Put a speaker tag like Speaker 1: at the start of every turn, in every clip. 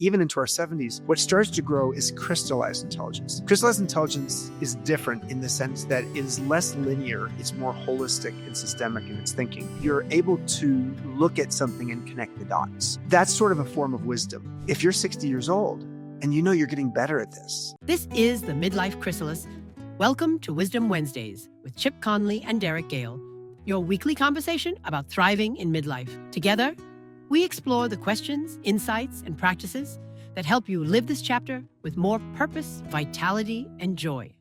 Speaker 1: even into our 70s, what starts to grow is crystallized intelligence. Crystallized intelligence is different in the sense that it is less linear, it's more holistic and systemic in its thinking. You're able to look at something and connect the dots. That's sort of a form of wisdom. If you're 60 years old and you know you're getting better at this.
Speaker 2: This is the Midlife Chrysalis. Welcome to Wisdom Wednesdays with Chip Conley and Derek Gale, your weekly conversation about thriving in midlife. Together, we explore the questions, insights, and practices that help you live this chapter with more purpose, vitality, and joy.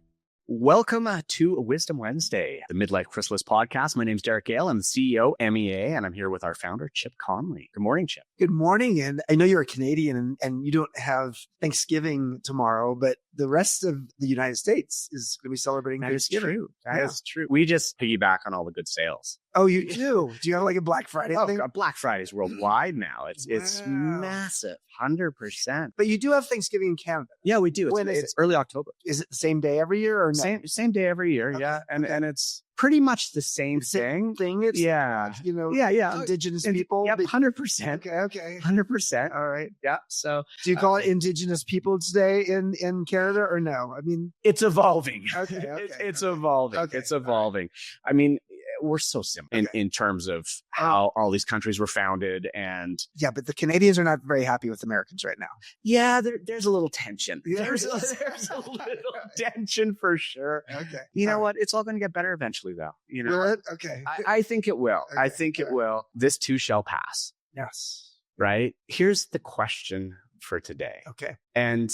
Speaker 3: Welcome to Wisdom Wednesday, the Midlife Chrysalis podcast. My name is Derek Gale. I'm the CEO, MEA, and I'm here with our founder, Chip Conley. Good morning, Chip.
Speaker 1: Good morning. And I know you're a Canadian and you don't have Thanksgiving tomorrow, but the rest of the United States is going to be celebrating Thanksgiving.
Speaker 3: That is true. We just piggyback on all the good sales.
Speaker 1: Oh, you do? Do you have like a Black Friday thing?
Speaker 3: Black Friday is worldwide now. It's massive, 100%.
Speaker 1: But you do have Thanksgiving in Canada.
Speaker 3: Yeah, we do.
Speaker 1: It's
Speaker 3: early October.
Speaker 1: Is it the same day every year or no?
Speaker 3: Same day every year,
Speaker 1: Okay.
Speaker 3: Yeah. And it's pretty much the same thing.
Speaker 1: It's,
Speaker 3: yeah.
Speaker 1: Indigenous people.
Speaker 3: Yep, 100%.
Speaker 1: Okay.
Speaker 3: 100%.
Speaker 1: All right.
Speaker 3: Yeah. So
Speaker 1: do you call it Indigenous Peoples Day in Canada or no? I mean,
Speaker 3: it's evolving.
Speaker 1: Okay.
Speaker 3: It's evolving.
Speaker 1: Okay.
Speaker 3: It's evolving. I mean, we're so similar in terms of how all these countries were founded. And
Speaker 1: yeah, but the Canadians are not very happy with Americans right now.
Speaker 3: Yeah, there's a little tension.
Speaker 1: Yeah.
Speaker 3: There's a little tension for sure.
Speaker 1: Okay.
Speaker 3: You know what? It's all going to get better eventually, though. You know,
Speaker 1: Will it? Okay.
Speaker 3: I think it will.
Speaker 1: Okay.
Speaker 3: I think it will. This too shall pass.
Speaker 1: Yes.
Speaker 3: Right? Here's the question for today.
Speaker 1: Okay.
Speaker 3: And,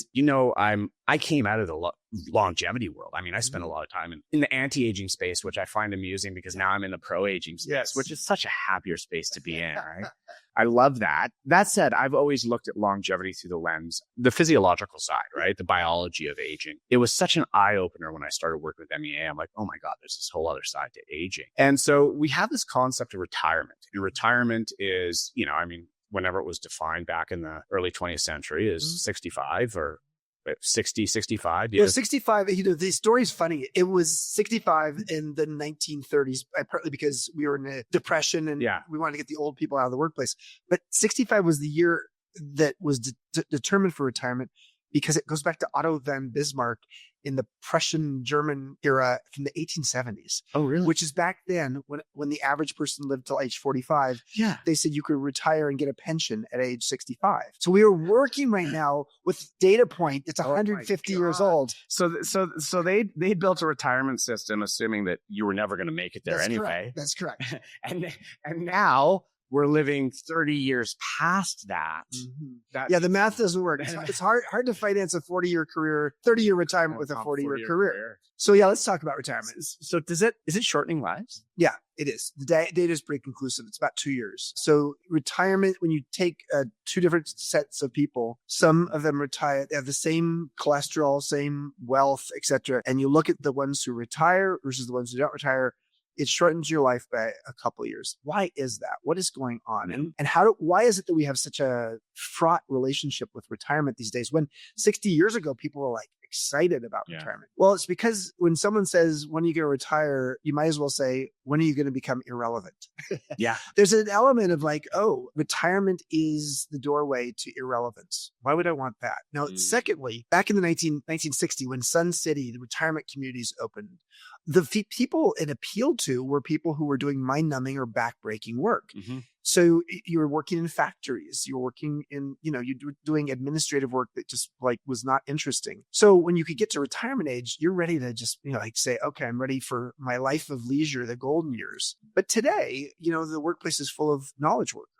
Speaker 3: I came out of the longevity world. I mean, I spent a lot of time in the anti-aging space, which I find amusing because now I'm in the pro-aging space, which is such a happier space to be in, right? I love that. That said, I've always looked at longevity through the lens, the physiological side, right? The biology of aging. It was such an eye-opener when I started working with MEA. I'm like, oh my God, there's this whole other side to aging. And so we have this concept of retirement. And retirement is, whenever it was defined back in the early 20th century is 65 or 60, 65.
Speaker 1: Well, 65, the story's funny. It was 65 in the 1930s, partly because we were in a depression and we wanted to get the old people out of the workplace. But 65 was the year that was determined for retirement because it goes back to Otto von Bismarck in the Prussian-German era from the 1870s.
Speaker 3: Oh, really?
Speaker 1: Which is back then when the average person lived till age 45.
Speaker 3: Yeah.
Speaker 1: They said you could retire and get a pension at age 65. So we are working right now with data point. It's 150 years old.
Speaker 3: So they built a retirement system assuming that you were never going to make it there anyway.
Speaker 1: That's correct.
Speaker 3: And now we're living 30 years past that.
Speaker 1: Mm-hmm. The math doesn't work. It's hard to finance a 40-year career, 30-year retirement with a 40-year career. So let's talk about retirement.
Speaker 3: So is it shortening lives?
Speaker 1: Yeah, it is. The data is pretty conclusive. It's about 2 years. So retirement, when you take two different sets of people, some of them retire, they have the same cholesterol, same wealth, etc. And you look at the ones who retire versus the ones who don't retire, it shortens your life by a couple of years. Why is that? What is going on? And why is it that we have such a fraught relationship with retirement these days? When 60 years ago, people were like excited about retirement. Well, it's because when someone says, when are you going to retire? You might as well say, when are you going to become irrelevant?
Speaker 3: Yeah.
Speaker 1: There's an element of like, retirement is the doorway to irrelevance. Why would I want that? Now, secondly, back in the 1960, when Sun City, the retirement communities opened, the people it appealed to were people who were doing mind-numbing or back-breaking work. Mm-hmm. So you were working in factories, you were working in, you were doing administrative work that just was not interesting. So when you could get to retirement age, you're ready to just, say, okay, I'm ready for my life of leisure, the golden years. But today, the workplace is full of knowledge workers.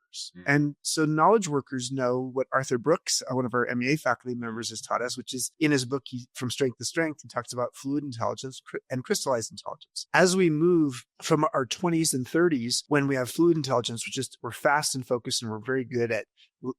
Speaker 1: And so knowledge workers know what Arthur Brooks, one of our MEA faculty members, has taught us, which is in his book, From Strength to Strength, he talks about fluid intelligence and crystallized intelligence. As we move from our 20s and 30s, when we have fluid intelligence, we're fast and focused and we're very good at,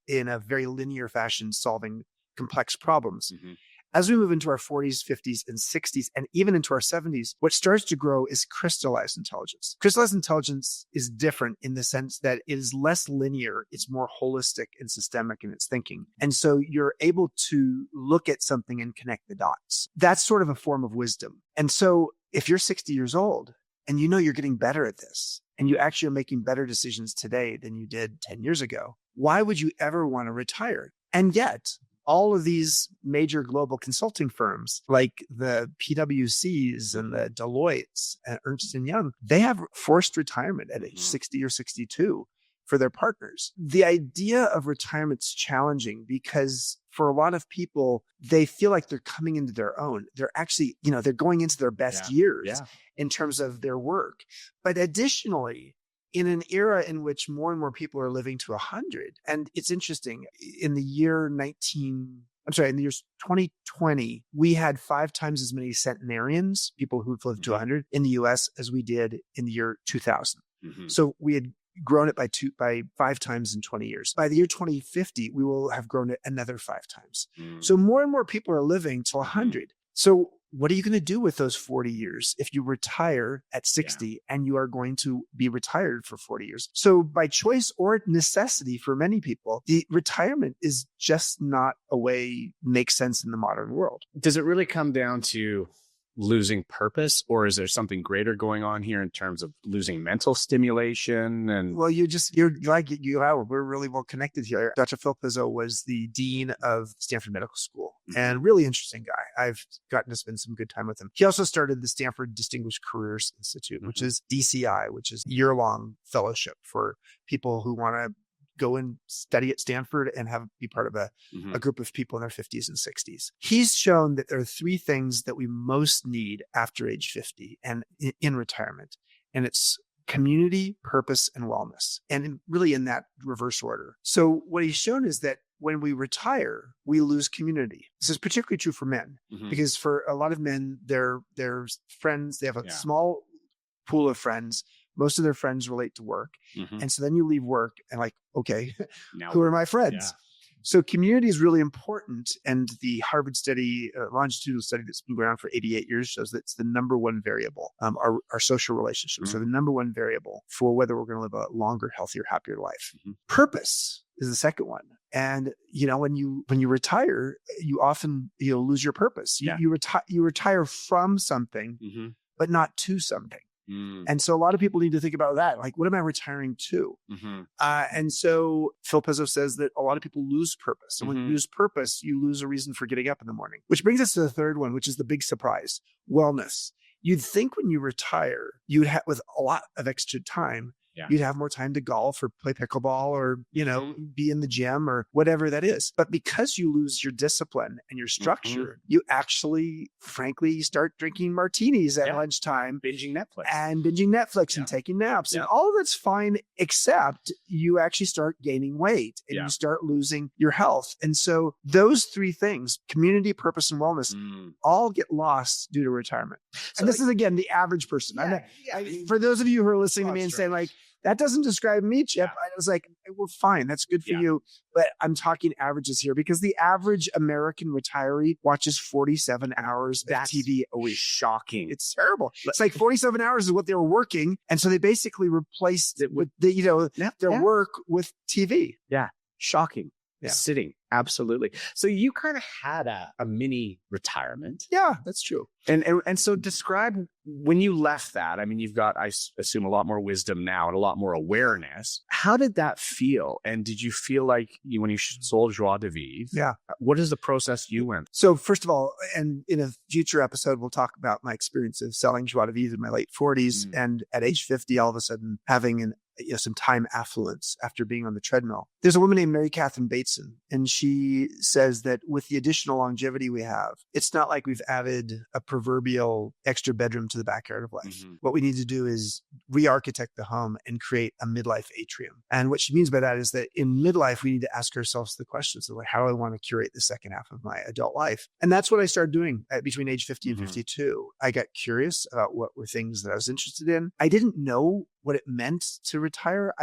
Speaker 1: in a very linear fashion, solving complex problems. Mm-hmm. As we move into our 40s, 50s, and 60s, and even into our 70s, what starts to grow is crystallized intelligence. Crystallized intelligence is different in the sense that it is less linear. It's more holistic and systemic in its thinking. And so you're able to look at something and connect the dots. That's sort of a form of wisdom. And so if you're 60 years old and you're getting better at this, and you actually are making better decisions today than you did 10 years ago, why would you ever want to retire? And yet, all of these major global consulting firms like the PwCs and the Deloittes and Ernst & Young, they have forced retirement at age 60 or 62 for their partners. The idea of retirement's challenging because for a lot of people, they feel like they're coming into their own. They're actually, they're going into their best years in terms of their work. But additionally, in an era in which more and more people are living to 100, and it's interesting, in the year 2020, we had 5 times as many centenarians, people who've lived to 100 in the US as we did in the year 2000. So we had grown it by 5 times in 20 years. By the year 2050, we will have grown it another 5 times. So more and more people are living till 100. So what are you going to do with those 40 years if you retire at 60 and you are going to be retired for 40 years? So by choice or necessity for many people, the retirement is just not a way makes sense in the modern world.
Speaker 3: Does it really come down to losing purpose, or is there something greater going on here in terms of losing mental stimulation? And
Speaker 1: well, we're really well connected here. Dr. Phil Pizzo was the dean of Stanford Medical School and really interesting guy. I've gotten to spend some good time with him. He also started the Stanford Distinguished Careers Institute, which is DCI, which is year-long fellowship for people who want to go and study at Stanford and be part of a group of people in their 50s and 60s. He's shown that there are 3 things that we most need after age 50 and in retirement. And it's community, purpose, and wellness. And really in that reverse order. So what he's shown is that when we retire, we lose community. This is particularly true for men because for a lot of men, they're friends, they have a small pool of friends. Most of their friends relate to work. And so then you leave work and okay, who are my friends? Yeah. So community is really important. And the Harvard study, longitudinal study that's been going on for 88 years shows that it's the number one variable. Our social relationships are the number one variable for whether we're going to live a longer, healthier, happier life. Purpose is the second one. And, when you retire, you often, lose your purpose. You retire from something, but not to something. And so a lot of people need to think about that. Like, what am I retiring to? And so Phil Pizzo says that a lot of people lose purpose. And when you lose purpose, you lose a reason for getting up in the morning, which brings us to the third one, which is the big surprise, wellness. You'd think when you retire, you'd have with a lot of extra time, you'd have more time to golf or play pickleball or, be in the gym or whatever that is. But because you lose your discipline and your structure, you actually, frankly, start drinking martinis at lunchtime.
Speaker 3: Binging Netflix.
Speaker 1: And taking naps. And all of that's fine, except you actually start gaining weight and you start losing your health. And so those 3 things, community, purpose, and wellness, all get lost due to retirement. So and this is, again, the average person. For those of you who are listening to me and saying that doesn't describe me, Chip. I was like, well, fine. That's good for you. But I'm talking averages here because the average American retiree watches 47 hours of TV a week.
Speaker 3: Shocking.
Speaker 1: It's terrible. It's like 47 hours is what they were working. And so they basically replaced it with their work with TV.
Speaker 3: Yeah. Shocking. Sitting. Absolutely. So you kind of had a mini retirement.
Speaker 1: Yeah, that's true.
Speaker 3: And so describe when you left that. I mean, you've got, I assume, a lot more wisdom now and a lot more awareness. How did that feel? And did you feel like when you sold Joie de Vivre?
Speaker 1: Yeah.
Speaker 3: What is the process you went?
Speaker 1: So first of all, and in a future episode, we'll talk about my experience of selling Joie de Vivre in my late 40s. And at age 50, all of a sudden having some time affluence after being on the treadmill. There's a woman named Mary Catherine Bateson, and she says that with the additional longevity we have, it's not like we've added a proverbial extra bedroom to the backyard of life. What we need to do is re-architect the home and create a midlife atrium. And what she means by that is that in midlife, we need to ask ourselves the questions of how do I want to curate the second half of my adult life? And that's what I started doing between age 50 and 52. I got curious about what were things that I was interested in. I didn't know what it meant to retire.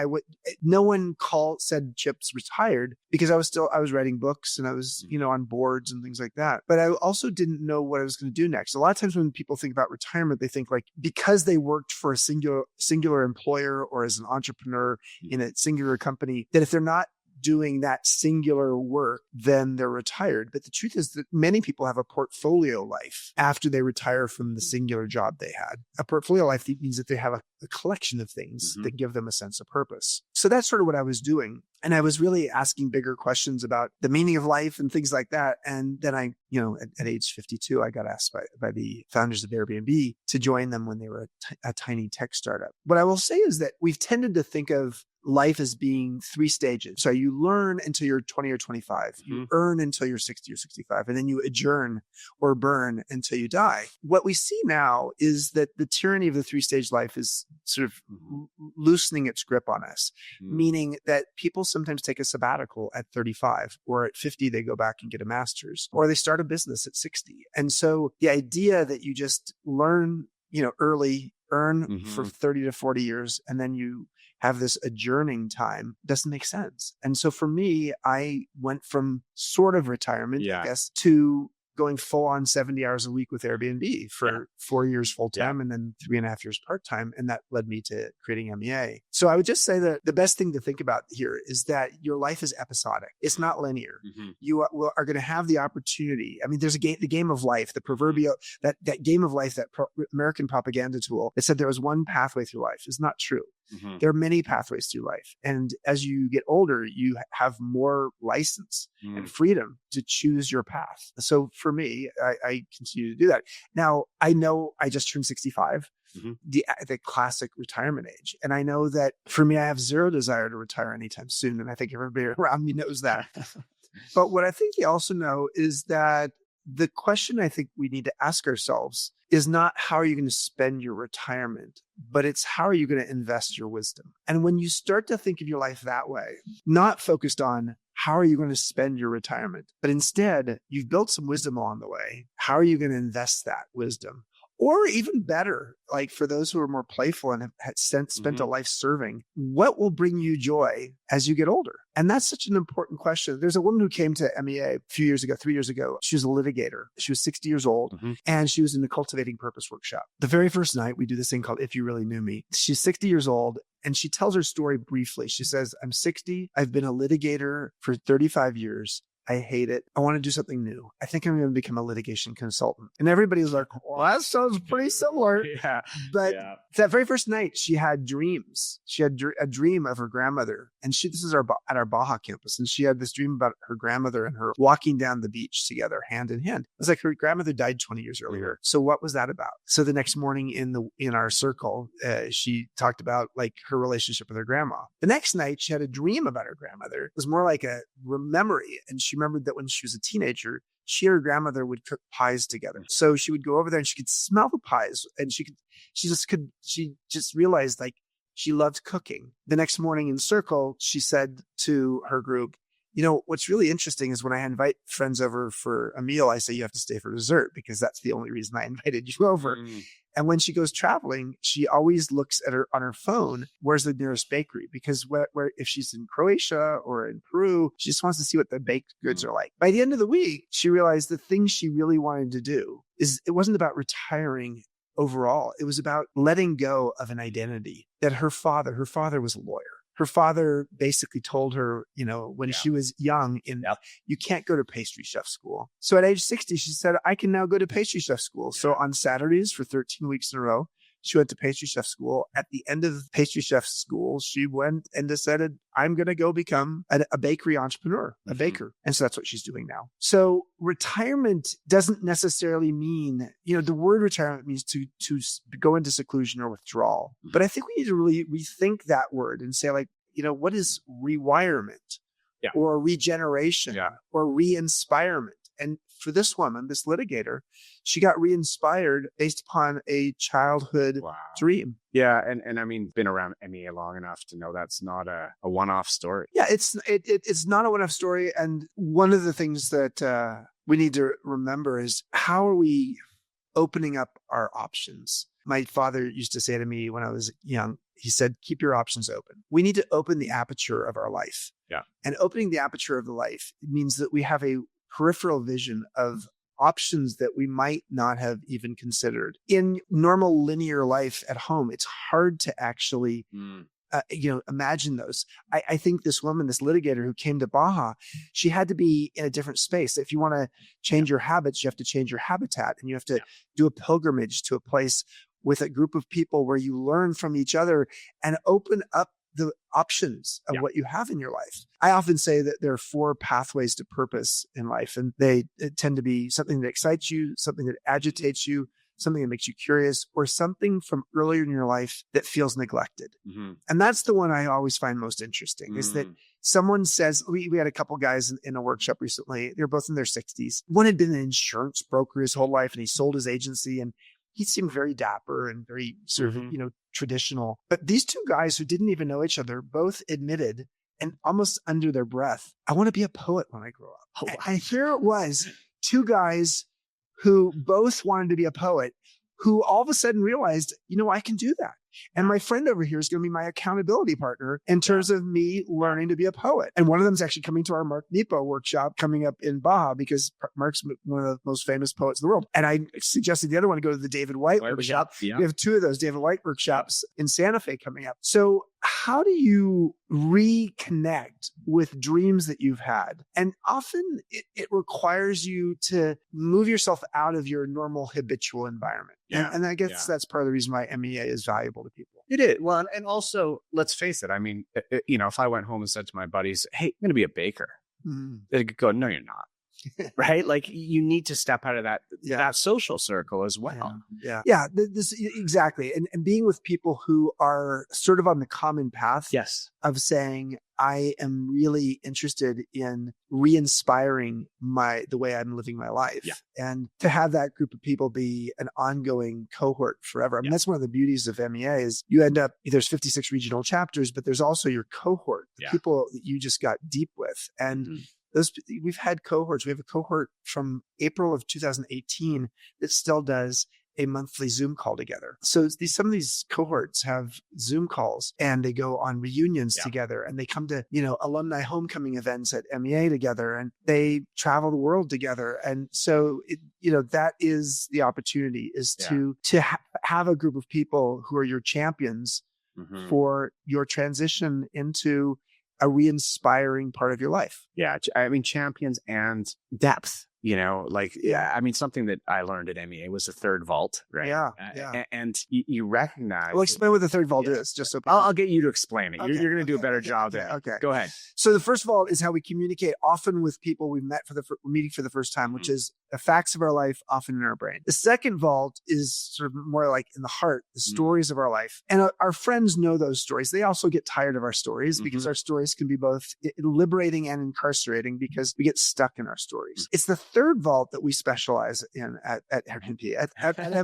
Speaker 1: No one said Chip's retired because I was writing books and I was, on boards and things like that. But I also didn't know what I was going to do next. A lot of times when people think about retirement, they think because they worked for a singular employer or as an entrepreneur in a singular company, that if they're not doing that singular work, then they're retired. But the truth is that many people have a portfolio life after they retire from the singular job they had. A portfolio life means that they have a collection of things that give them a sense of purpose. So that's sort of what I was doing. And I was really asking bigger questions about the meaning of life and things like that. And then I, at age 52, I got asked by the founders of Airbnb to join them when they were a tiny tech startup. What I will say is that we've tended to think of life as being 3 stages. So you learn until you're 20 or 25, you earn until you're 60 or 65, and then you adjourn or burn until you die. What we see now is that the tyranny of the 3-stage life is sort of loosening its grip on us, meaning that people sometimes take a sabbatical at 35, or at 50, they go back and get a master's, or they start a business at 60. And so the idea that you just learn, early, earn for 30 to 40 years, and then you have this adjourning time doesn't make sense. And so for me, I went from sort of retirement, I guess, to going full on 70 hours a week with Airbnb for 4 years full time and then 3.5 years part time. And that led me to creating MEA. So I would just say that the best thing to think about here is that your life is episodic. It's not linear. You are going to have the opportunity. I mean, there's the game of life, the proverbial, that game of life, that American propaganda tool that said there was one pathway through life is not true. There are many pathways through life. And as you get older, you have more license and freedom to choose your path. So for me, I continue to do that. Now, I know I just turned 65, the classic retirement age. And I know that for me, I have zero desire to retire anytime soon. And I think everybody around me knows that. But what I think you also know is that the question I think we need to ask ourselves is not how are you going to spend your retirement, but it's how are you going to invest your wisdom? And when you start to think of your life that way, not focused on how are you going to spend your retirement, but instead you've built some wisdom along the way. How are you going to invest that wisdom? Or even better, like for those who are more playful and have spent a life serving, what will bring you joy as you get older? And that's such an important question. There's a woman who came to MEA a few years ago, 3 years ago. She was a litigator. She was 60 years old and she was in the Cultivating Purpose workshop. The very first night, we do this thing called If You Really Knew Me. She's 60 years old and she tells her story briefly. She says, I'm 60. I've been a litigator for 35 years. I hate it. I want to do something new. I think I'm going to become a litigation consultant. And everybody's like, well, that sounds pretty similar. But that very first night, she had dreams. She had a dream of her grandmother. And this is at our Baja campus. And she had this dream about her grandmother and her walking down the beach together, hand in hand. It was like her grandmother died 20 years earlier. So what was that about? So the next morning in our circle, she talked about like her relationship with her grandma. The next night, she had a dream about her grandmother. It was more like a memory. And she remembered that when she was a teenager, she and her grandmother would cook pies together. So she would go over there and she could smell the pies and she just realized like she loved cooking. The next morning in circle, she said to her group, what's really interesting is when I invite friends over for a meal, I say, you have to stay for dessert because that's the only reason I invited you over. And when she goes traveling, she always looks at on her phone, where's the nearest bakery? Because where if she's in Croatia or in Peru, she just wants to see what the baked goods are like. By the end of the week, she realized the thing she really wanted to do it wasn't about retiring overall. It was about letting go of an identity that her father was a lawyer. Her father basically told her, when she was young, you can't go to pastry chef school. So at age 60, she said, I can now go to pastry chef school. So on Saturdays for 13 weeks in a row, she went to pastry chef school. At the end of pastry chef school, she went and decided, I'm going to go become a bakery entrepreneur, a baker. And so that's what she's doing now. So retirement doesn't necessarily mean, the word retirement means to go into seclusion or withdrawal. But I think we need to really rethink that word and say like, what is rewirement or regeneration or re-inspirement? And for this woman, this litigator, she got re-inspired based upon a childhood dream.
Speaker 3: Yeah. And I mean, been around MEA long enough to know that's not a one-off story.
Speaker 1: Yeah, it's not a one-off story. And one of the things that we need to remember is how are we opening up our options? My father used to say to me when I was young, he said, keep your options open. We need to open the aperture of our life. Yeah. And opening the aperture of the life means that we have a peripheral vision of options that we might not have even considered. In normal linear life at home, it's hard to actually imagine those. I think this woman, this litigator who came to Baja, she had to be in a different space. If you want to change your habits, you have to change your habitat, and you have to do a pilgrimage to a place with a group of people where you learn from each other and open up the options of what you have in your life. I often say that there are 4 pathways to purpose in life, and they tend to be something that excites you, something that agitates you, something that makes you curious, or something from earlier in your life that feels neglected. And that's the one I always find most interesting, is that someone says, we had a couple guys in a workshop recently. They're both in their 60s. One had been an insurance broker his whole life, and he sold his agency, and he seemed very dapper and very sort of, traditional. But these 2 guys who didn't even know each other both admitted, and almost under their breath, I want to be a poet when I grow up. Oh, wow. And here it was, 2 guys who both wanted to be a poet, who all of a sudden realized, I can do that. And my friend over here is going to be my accountability partner in terms of me learning to be a poet. And one of them is actually coming to our Mark Nepo workshop coming up in Baja, because Mark's one of the most famous poets in the world. And I suggested the other one to go to the David White workshop. Yeah. We have 2 of those David White workshops in Santa Fe coming up. So how do you reconnect with dreams that you've had? And often it requires you to move yourself out of your normal habitual environment. Yeah. And I guess that's part of the reason why MEA is valuable to people.
Speaker 3: It is. Well, and also, let's face it. I mean, if I went home and said to my buddies, hey, I'm going to be a baker, they could go, no, you're not. Right? Like, you need to step out of that social circle as well.
Speaker 1: Yeah. This exactly. And being with people who are sort of on the common path of saying, I am really interested in re-inspiring the way I'm living my life. Yeah. And to have that group of people be an ongoing cohort forever. I mean, that's one of the beauties of MEA is you end up, there's 56 regional chapters, but there's also your cohort, the people that you just got deep with. And we've had cohorts. We have a cohort from April of 2018 that still does a monthly Zoom call together. So some of these cohorts have Zoom calls, and they go on reunions together, and they come to, alumni homecoming events at MEA together, and they travel the world together. And so, that is the opportunity, is to have a group of people who are your champions for your transition into a re-inspiring part of your life.
Speaker 3: Yeah. I mean, champions and depth, I mean, something that I learned at MEA was the third vault, right?
Speaker 1: Yeah.
Speaker 3: And you recognize.
Speaker 1: Well, explain what the third vault is, just so people.
Speaker 3: I'll get you to explain it. Okay. You're going to do a better job there.
Speaker 1: Okay.
Speaker 3: Go ahead.
Speaker 1: So the first vault is how we communicate often with people we've met meeting for the first time, which is the facts of our life, often in our brain. The second vault is sort of more like in the heart, the stories of our life. And our friends know those stories. They also get tired of our stories because our stories can be both liberating and incarcerating because we get stuck in our stories. It's the third vault that we specialize in at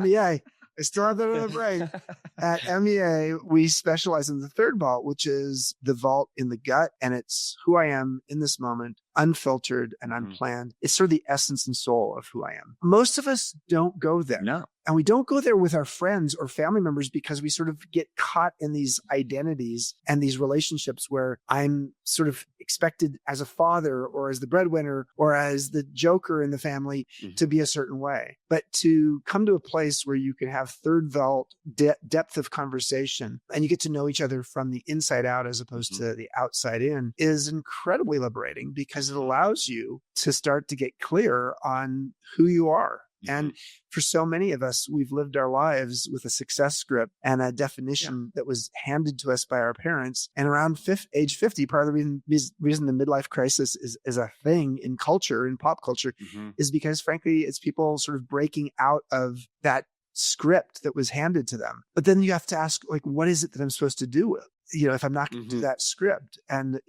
Speaker 1: MEA. I still have that in the brain. At MEA, we specialize in the third vault, which is the vault in the gut. And it's who I am in this moment, unfiltered and unplanned. It's sort of the essence and soul of who I am. Most of us don't go there.
Speaker 3: No.
Speaker 1: And we don't go there with our friends or family members because we sort of get caught in these identities and these relationships where I'm sort of expected as a father or as the breadwinner or as the joker in the family to be a certain way. But to come to a place where you can have third vault depth of conversation and you get to know each other from the inside out as opposed to the outside in is incredibly liberating because it allows you to start to get clear on who you are. And for so many of us, we've lived our lives with a success script and a definition that was handed to us by our parents. And around age 50, part of the reason the midlife crisis is a thing in culture, in pop culture, is because, frankly, it's people sort of breaking out of that script that was handed to them. But then you have to ask, like, what is it that I'm supposed to do with? If I'm not going to do that script. And,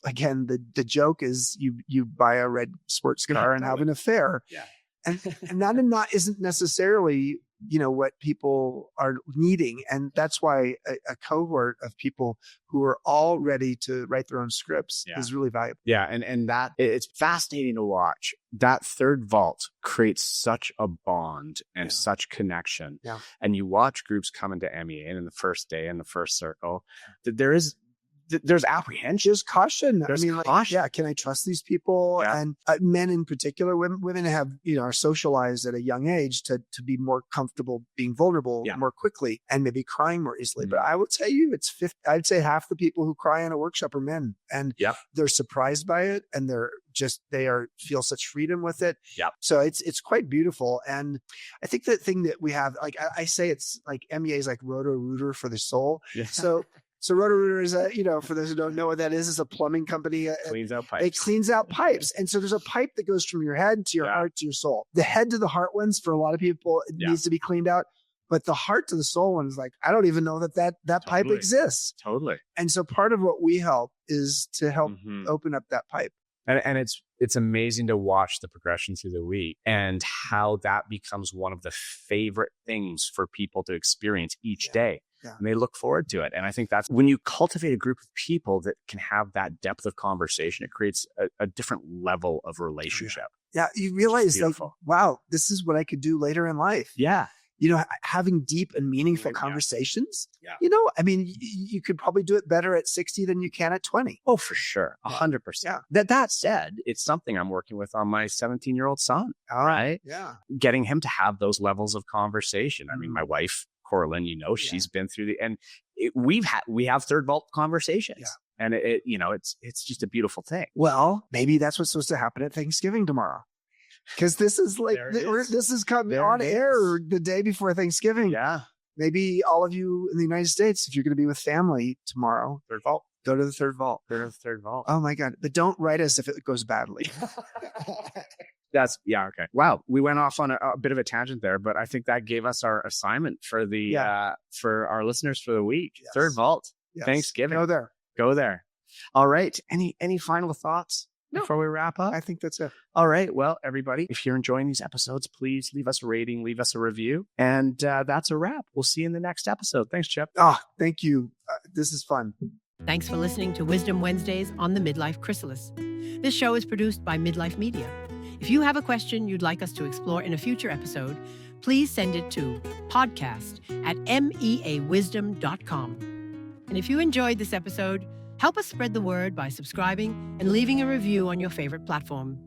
Speaker 1: again, the joke is you buy a red sports car and have an affair. Yeah. And that isn't necessarily, what people are needing. And that's why a cohort of people who are all ready to write their own scripts is really valuable.
Speaker 3: Yeah. And that it's fascinating to watch. That third vault creates such a bond and such connection. Yeah. And you watch groups come into MEA and in the first day, in the first circle, that there is there's apprehension.
Speaker 1: Just caution.
Speaker 3: There's
Speaker 1: I mean,
Speaker 3: caution.
Speaker 1: can I trust these people?
Speaker 3: Yeah.
Speaker 1: And men in particular, women have, are socialized at a young age to be more comfortable being vulnerable more quickly and maybe crying more easily. But I will tell you, I'd say half the people who cry in a workshop are men, and they're surprised by it, and feel such freedom with it.
Speaker 3: Yeah.
Speaker 1: So it's quite beautiful. And I think the thing that we have, like I say, it's like MEA is like Roto-Rooter for the soul. Yeah. So Roto-Rooter is for those who don't know what that is a plumbing company.
Speaker 3: Cleans out pipes.
Speaker 1: It cleans out pipes. And so there's a pipe that goes from your head to your heart to your soul. The head to the heart ones, for a lot of people, it needs to be cleaned out. But the heart to the soul one is like, I don't even know that pipe exists.
Speaker 3: Totally.
Speaker 1: And so part of what we help is to help open up that pipe.
Speaker 3: And it's amazing to watch the progression through the week and how that becomes one of the favorite things for people to experience each day. Yeah. And they look forward to it. And I think that's when you cultivate a group of people that can have that depth of conversation, it creates a different level of relationship.
Speaker 1: Yeah. You realize, like, wow, this is what I could do later in life.
Speaker 3: Yeah.
Speaker 1: Having deep and meaningful conversations, I mean, you could probably do it better at 60 than you can at 20.
Speaker 3: Oh, for sure. 100%. Yeah. That said, it's something I'm working with on my 17-year-old son. All right.
Speaker 1: Yeah.
Speaker 3: Getting him to have those levels of conversation. I mean, my wife, Corlin, she's been through we have third vault conversations. Yeah. And it's just a beautiful thing.
Speaker 1: Well, maybe that's what's supposed to happen at Thanksgiving tomorrow. Because this is like, this is coming on air the day before Thanksgiving.
Speaker 3: Yeah.
Speaker 1: Maybe all of you in the United States, if you're going to be with family tomorrow,
Speaker 3: third vault,
Speaker 1: go to the third vault.
Speaker 3: Go to the third vault.
Speaker 1: Oh my God. But don't write us if it goes badly.
Speaker 3: Okay. Wow. We went off on a bit of a tangent there, but I think that gave us our assignment for for our listeners for the week. Yes. Third vault, Thanksgiving. Go there. All right. Any final thoughts? No. Before we wrap up?
Speaker 1: I think that's it.
Speaker 3: All right. Well, everybody, if you're enjoying these episodes, please leave us a rating, leave us a review. And that's a wrap. We'll see you in the next episode. Thanks, Chip.
Speaker 1: Thank you. This is fun.
Speaker 2: Thanks for listening to Wisdom Wednesdays on the Midlife Chrysalis. This show is produced by Midlife Media. If you have a question you'd like us to explore in a future episode, please send it to podcast@meawisdom.com. And if you enjoyed this episode, help us spread the word by subscribing and leaving a review on your favorite platform.